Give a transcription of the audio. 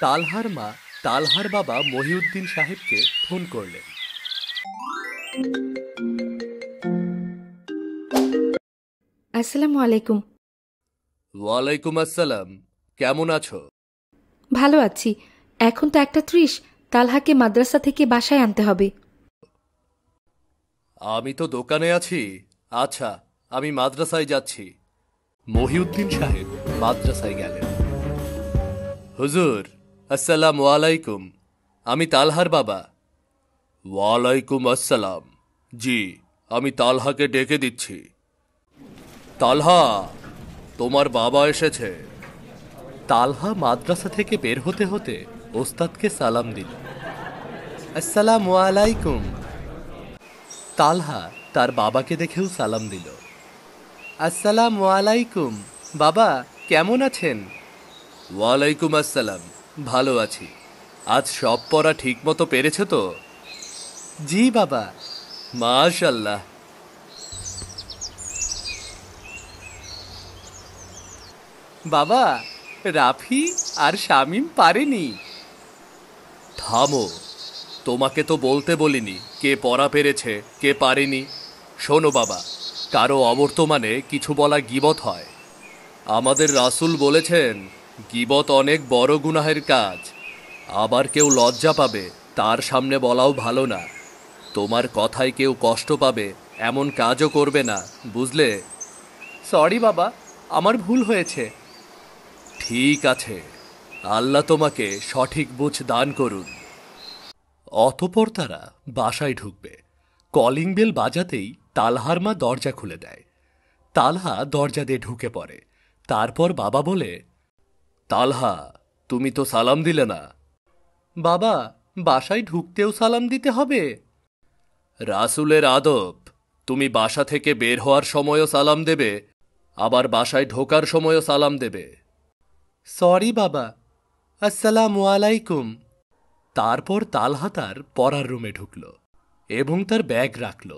তালহার মা তালহার বাবা মহিউদ্দিন সাহেবকে ফোন করলেন। আসসালামু আলাইকুম। ওয়ালাইকুম আসসালাম। কেমন আছো? ভালো আছি। এখন তো 1:30, তালহাকে মাদ্রাসা থেকে বাসায় আনতে হবে। আমি তো দোকানে আছি। আচ্ছা, আমি মাদ্রাসায় যাচ্ছি। মহিউদ্দিন সাহেব মাদ্রাসায় গেলেন। হুজুর, আসসালামু আলাইকুম। আমি তালহার বাবা। ওয়ালাইকুম আসসালাম। জি, আমি তালহাকে ডেকে দিচ্ছি। তালহা, তোমার বাবা এসেছে। তালহা মাদ্রাসা থেকে বের হতে হতে ওস্তাদকে সালাম দিল। আসসালামু আলাইকুম। তালহা তার বাবাকে দেখেও সালাম দিল। আসসালামু আলাইকুম। বাবা, কেমন আছেন? ওয়ালাইকুম আসসালাম। ভালো আছি। আজ সব পড়া ঠিক মতো পেরেছ তো? জি বাবা। মাশাল্লাহ। বাবা, রাফি আর শামিম পারেনি। থামো, তোমাকে তো বলতে বলিনি কে পড়া পেরেছে কে পারেনি। শোনো বাবা, কারো অবর্তমানে কিছু বলা গীবত হয়। আমাদের রাসূল বলেছেন, গীবত অনেক বড় গুনাহের কাজ। আবার কেউ লজ্জা পাবে তার সামনে বলাও ভালো না। তোমার কথায় কেউ কষ্ট পাবে এমন কাজও করবে না, বুঝলে? সরি বাবা, আমার ভুল হয়েছে। ঠিক আছে, আল্লাহ তোমাকে সঠিক বুঝ দান করুন। অতঃপর তারা বাসায় ঢুকবে। কলিং বেল বাজাতেই তালহার মা দরজা খুলে দেয়। তালহা দরজা দিয়ে ঢুকে পড়ে। তারপর বাবা বলে, তালহা, তুমি তো সালাম দিলে না। বাবা, বাসায় ঢুকতেও সালাম দিতে হবে? রাসূলের আদব, তুমি বাসা থেকে বের হওয়ার সময়ও সালাম দেবে, আবার বাসায় ঢোকার সময়ও সালাম দেবে। সরি বাবা। আসসালামু আলাইকুম। তারপর তালহা তার পড়ার রুমে ঢুকল এবং তার ব্যাগ রাখল।